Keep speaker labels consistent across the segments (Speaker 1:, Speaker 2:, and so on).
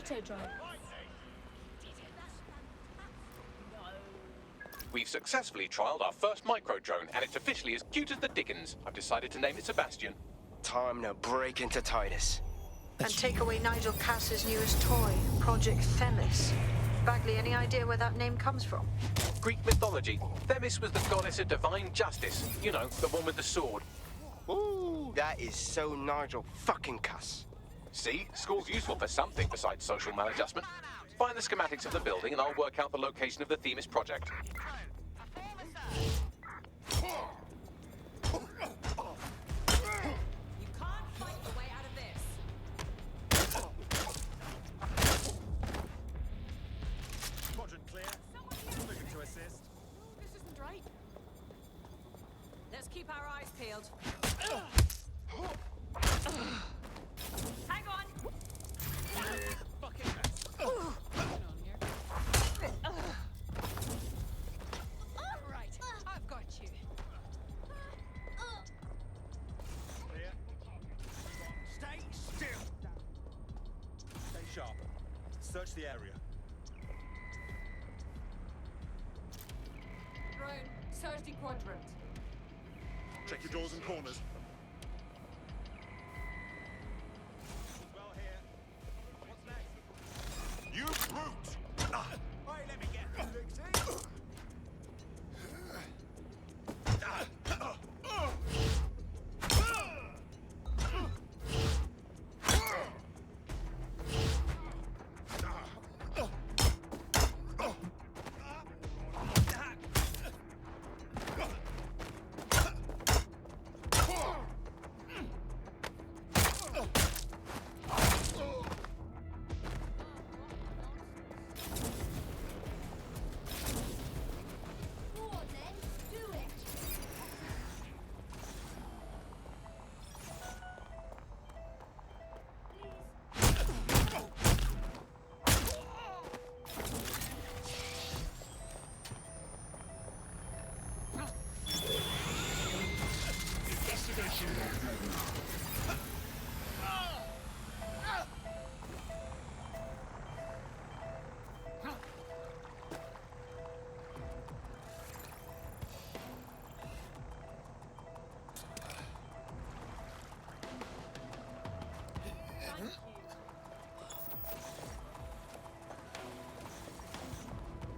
Speaker 1: Auto drive.
Speaker 2: We've successfully trialled our first micro-drone, and it's officially as cute as the dickens. I've decided to name it Sebastian.
Speaker 3: Time to break into Titus.
Speaker 4: And take away Nigel Cass's newest toy, Project Themis. Bagley, any idea where that name comes from?
Speaker 2: Greek mythology. Themis was the goddess of divine justice. You know, the one with the sword.
Speaker 3: Ooh, that is so Nigel fucking Cass.
Speaker 2: See? School's useful for something besides social maladjustment. Find the schematics of the building and I'll work out the location of the Themis project.
Speaker 5: Let's keep our eyes peeled. Hang on!
Speaker 6: Fucking mess.
Speaker 5: Alright, I've got you.
Speaker 6: Clear. Stay still. Stay sharp. Search the area.
Speaker 5: Drone, search the quadrant.
Speaker 6: Check your doors and corners. Well here. What's next? You brute! Wait, let me get Dixie.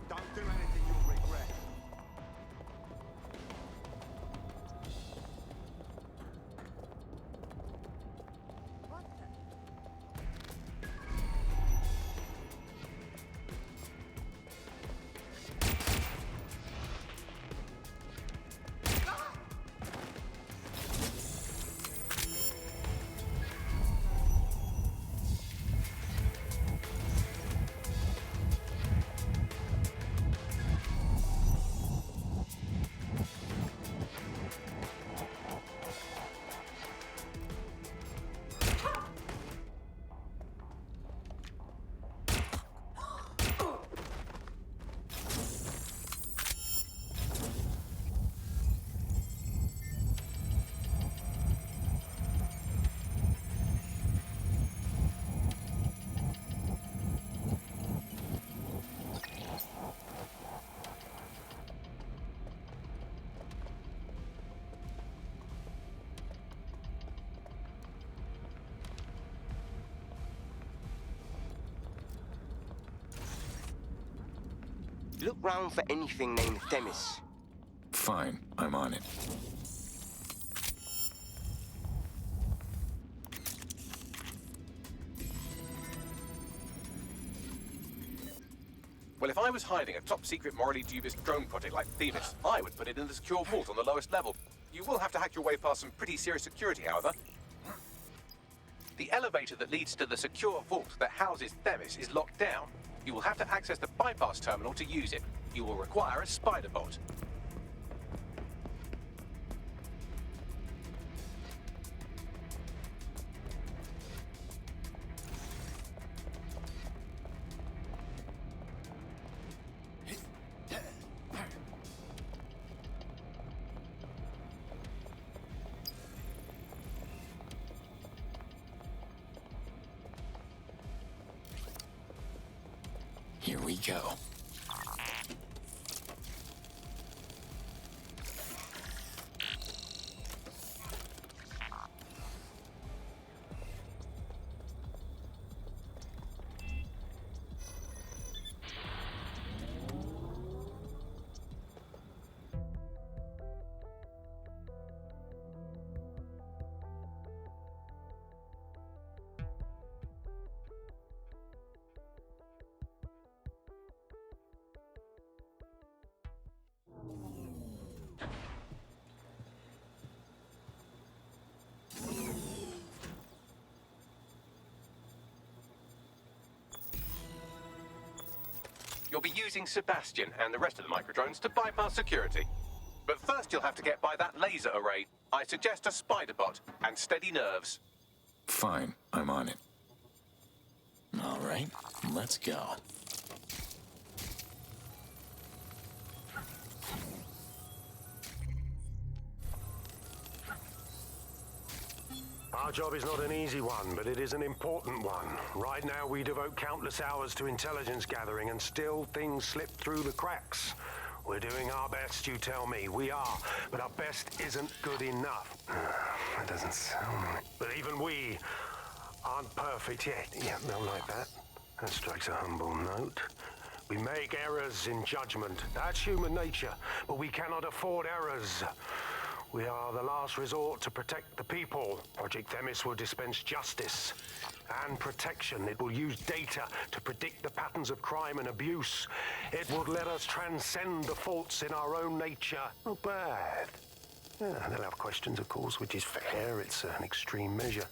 Speaker 6: Don't do anything you'll regret.
Speaker 5: What the?
Speaker 3: Look round for anything named Themis.
Speaker 7: Fine, I'm on it.
Speaker 2: Well, if I was hiding a top-secret, morally dubious drone project like Themis, I would put it in the secure vault on the lowest level. You will have to hack your way past some pretty serious security, however. The elevator that leads to the secure vault that houses Themis is locked down. You will have to access the bypass terminal to use it. You will require a spider bot.
Speaker 7: we go.
Speaker 2: You'll be using Sebastian and the rest of the microdrones to bypass security. But first you'll have to get by that laser array. I suggest a spider bot and steady nerves.
Speaker 7: Fine, I'm on it. All right, let's go.
Speaker 1: Our job is not an easy one, but it is an important one. Right now, we devote countless hours to intelligence gathering, and still things slip through the cracks. We're doing our best, you tell me. We are, but our best isn't good enough. That doesn't sound right. But even we aren't perfect yet. Yeah, don't like that. That strikes a humble note. We make errors in judgment. That's human nature, but we cannot afford errors. We are the last resort to protect the people. Project Themis will dispense justice and protection. It will use data to predict the patterns of crime and abuse. It would let us transcend the faults in our own nature. Not bad. Yeah, they'll have questions, of course, which is fair. It's an extreme measure,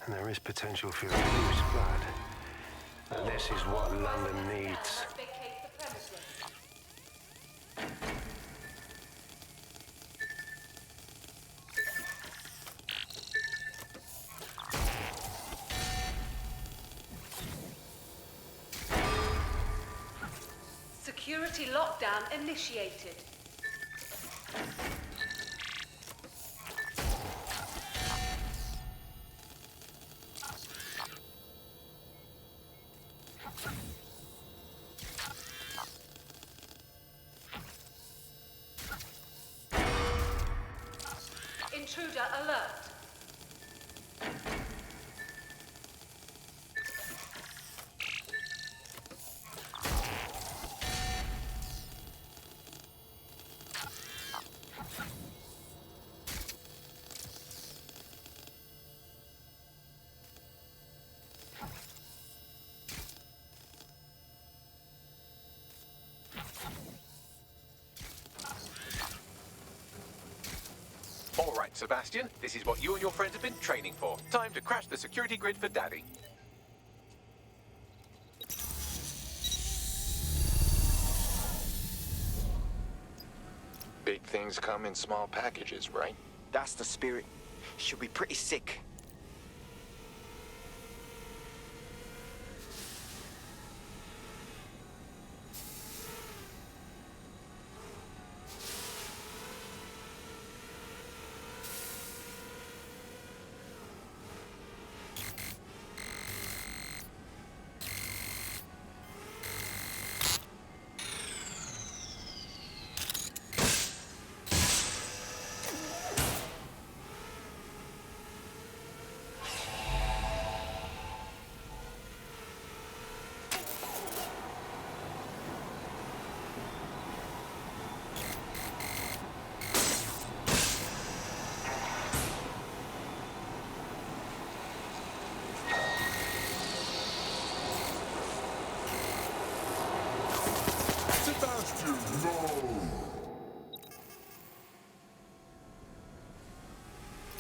Speaker 1: and there is potential for abuse, but this is what London needs.
Speaker 5: Security lockdown initiated. Intruder alert.
Speaker 2: All right, Sebastian, this is what you and your friends have been training for. Time to crash the security grid for Daddy.
Speaker 7: Big things come in small packages, right?
Speaker 3: That's the spirit. She'll be pretty sick.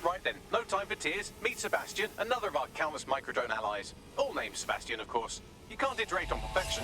Speaker 2: Right then, no time for tears. Meet Sebastian, another of our countless microdrone allies. All named Sebastian, of course. You can't iterate on perfection.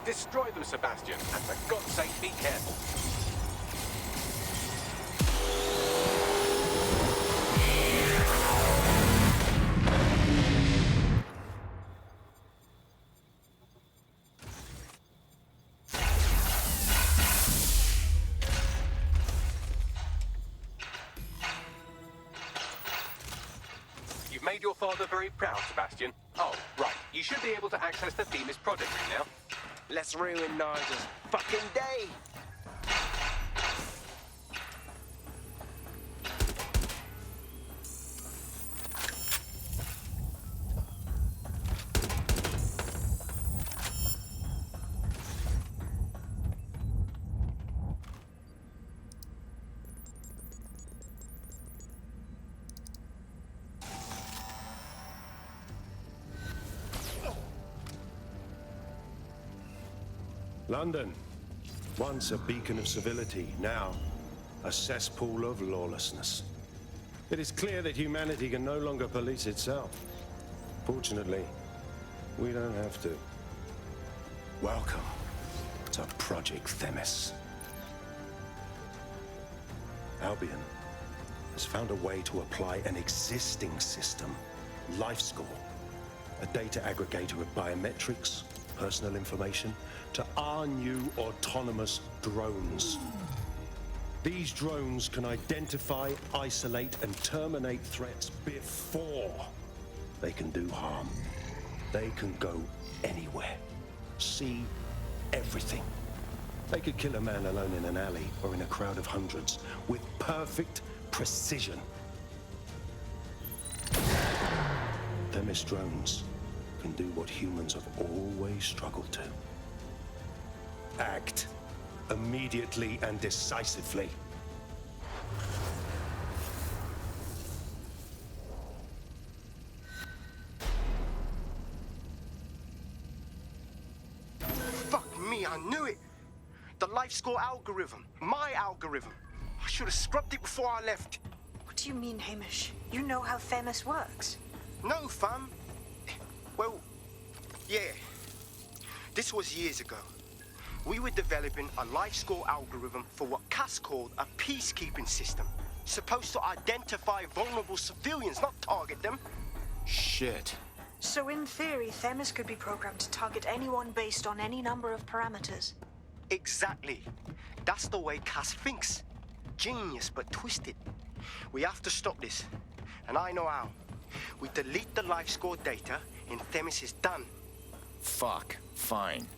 Speaker 2: Destroy them, Sebastian, and for God's sake, be careful. You've made your father very proud, Sebastian. Oh, right. You should be able to access the Themis project room now.
Speaker 3: Let's ruin Nigel's fucking day.
Speaker 1: London, once a beacon of civility, now a cesspool of lawlessness. It is clear that humanity can no longer police itself. Fortunately, we don't have to. Welcome to Project Themis. Albion has found a way to apply an existing system, LifeScore, a data aggregator of biometrics, personal information, to our new autonomous drones. These drones can identify, isolate, and terminate threats before they can do harm. They can go anywhere, see everything. They could kill a man alone in an alley or in a crowd of hundreds with perfect precision. Themis drones can do what humans have always struggled to. Act immediately and decisively.
Speaker 3: Fuck me, I knew it. The LifeScore algorithm. My algorithm. I should have scrubbed it before I left.
Speaker 4: What do you mean, Hamish? You know how Themis works.
Speaker 3: No, fam. Well, yeah. This was years ago. We were developing a LifeScore algorithm for what Cass called a peacekeeping system. Supposed to identify vulnerable civilians, not target them.
Speaker 6: Shit.
Speaker 4: So in theory, Themis could be programmed to target anyone based on any number of parameters.
Speaker 3: Exactly. That's the way Cass thinks. Genius, but twisted. We have to stop this. And I know how. We delete the LifeScore data, and Themis is done.
Speaker 7: Fuck. Fine.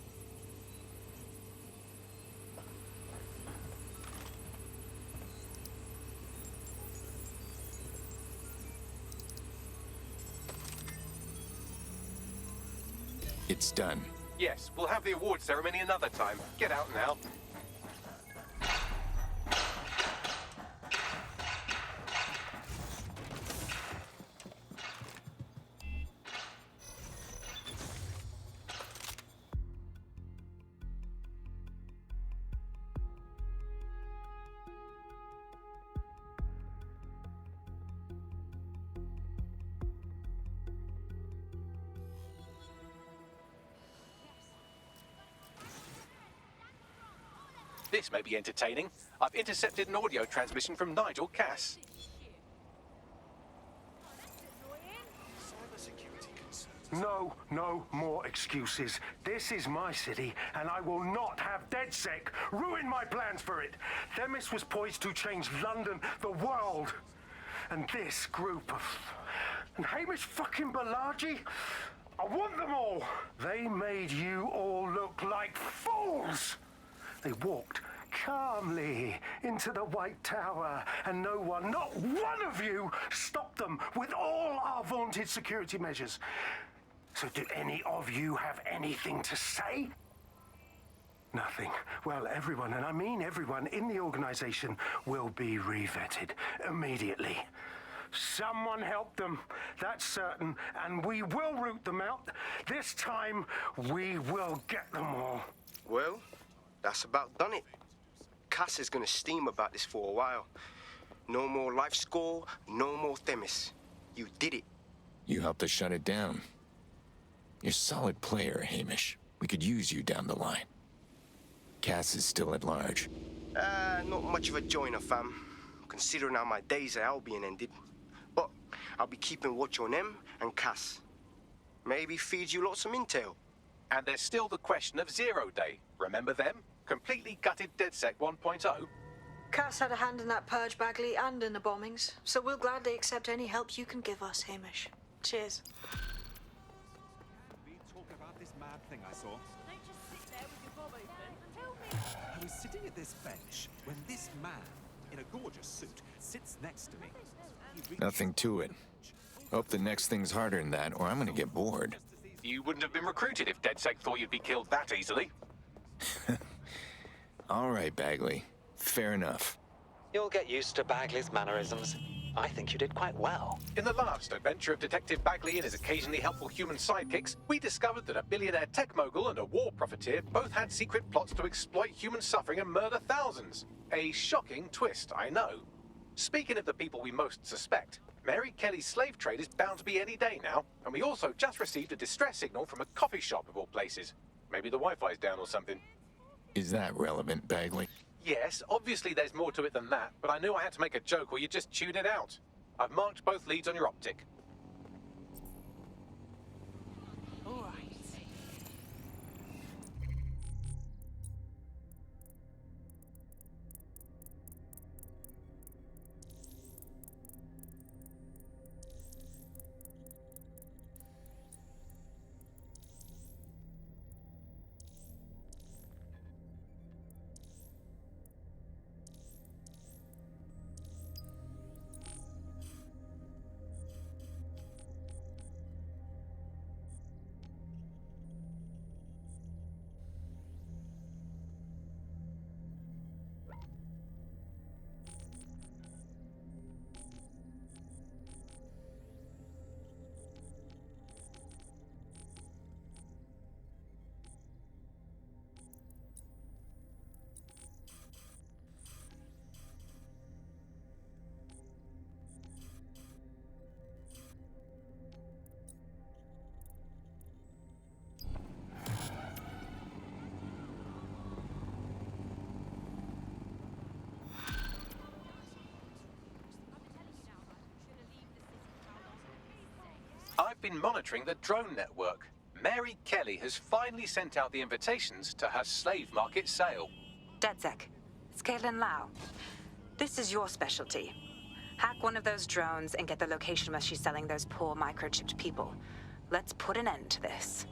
Speaker 7: It's done.
Speaker 2: Yes, we'll have the award ceremony another time. Get out now. This may be entertaining. I've intercepted an audio transmission from Nigel Cass.
Speaker 1: No more excuses. This is my city, and I will not have DedSec ruin my plans for it. Themis was poised to change London, the world. And this group of... And Hamish fucking Balaji? I want them all. They made you all look like fools. They walked calmly into the White Tower, and no one, not one of you, stopped them with all our vaunted security measures. So do any of you have anything to say? Nothing. Well, everyone, and I mean everyone in the organization, will be revetted immediately. Someone help them, that's certain, and we will root them out. This time, we will get them all.
Speaker 3: Well, that's about done it. Cass is gonna steam about this for a while. No more LifeScore, no more Themis. You did it.
Speaker 7: You helped us shut it down. You're a solid player, Hamish. We could use you down the line. Cass is still at large.
Speaker 3: Not much of a joiner, fam. Considering how my days at Albion ended. But I'll be keeping watch on them and Cass. Maybe feed you lots of intel.
Speaker 2: And there's still the question of Zero Day. Remember them? Completely gutted DedSec 1.0?
Speaker 4: Cass had a hand in that purge, Bagley, and in the bombings, so we'll gladly accept any help you can give us, Hamish. Cheers.
Speaker 6: We talk about this mad thing I saw.
Speaker 8: Don't just sit there with your gob open and tell me.
Speaker 6: I was sitting at this bench when this man, in a gorgeous suit, sits next to me. He reaches
Speaker 7: Nothing to it. Hope the next thing's harder than that, or I'm gonna get bored.
Speaker 2: You wouldn't have been recruited if DedSec thought you'd be killed that easily.
Speaker 7: All right, Bagley. Fair enough.
Speaker 9: You'll get used to Bagley's mannerisms. I think you did quite well.
Speaker 2: In the last adventure of Detective Bagley and his occasionally helpful human sidekicks, we discovered that a billionaire tech mogul and a war profiteer both had secret plots to exploit human suffering and murder thousands. A shocking twist, I know. Speaking of the people we most suspect, Mary Kelly's slave trade is bound to be any day now, and we also just received a distress signal from a coffee shop of all places. Maybe the Wi-Fi's down or something.
Speaker 7: Is that relevant, Bagley?
Speaker 2: Yes, obviously there's more to it than that, but I knew I had to make a joke or you just chewed it out. I've marked both leads on your optic.
Speaker 8: All right.
Speaker 2: I've been monitoring the drone network. Mary Kelly has finally sent out the invitations to her slave market sale.
Speaker 10: DedSec, it's Caitlin Lau. This is your specialty. Hack one of those drones and get the location where she's selling those poor microchipped people. Let's put an end to this.